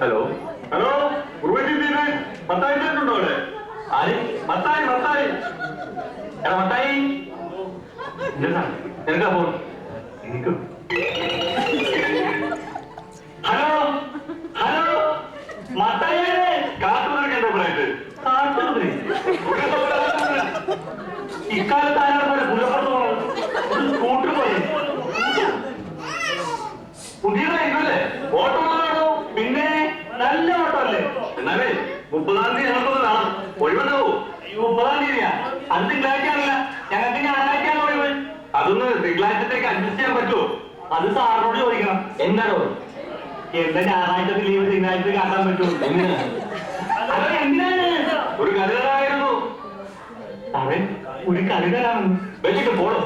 Hello hello Mathai ഉണ്ടോ അവിടെ? ആര്? മത്തായി മത്തായി എടാ മത്തായി എനിക്കാ ഫോൺ എനിക്ക്. ഹലോ ഹലോ മത്തായി കാട്ടുകുതിരക്ക് എന്താ കാട്ടുകുതിര ഇക്കാലത്ത് ആരാണ് പോലെ പുലപ്പുറത്ത് പോകണം ഒരു സ്കൂട്ടർ പോലെ പുതിയതായിരുന്നല്ലേ? ഓട്ടോ ആണോ? പിന്നെ നല്ല ഓട്ടോ അല്ലേ? എന്നാലേ 30-ാം തീയതി ഞങ്ങൾക്കൊന്ന് ഒഴിവുണ്ടാവോ? 30-ാം തീയതിയാ? അത് തിങ്കളാഴ്ചയാണല്ല, ഞങ്ങൾക്ക് ഞായറാഴ്ചയാണ് ഒഴിവ്. അതൊന്ന് തിങ്കളാഴ്ചത്തേക്ക് അഡ്ജസ്റ്റ് ചെയ്യാൻ പറ്റുമോ? അത് സാറിനോട് ചോദിക്കണം. എന്താണോ എന്താ ഞായറാഴ്ച ലീവ് തിങ്കളാഴ്ച കാട്ടാൻ പറ്റുമോ? അത് എന്തിനാണ്? ഒരു കരുതലായിരുന്നു. അവൻ ഒരു കരുതലാണെന്ന് വെച്ചിട്ട് പോണോ?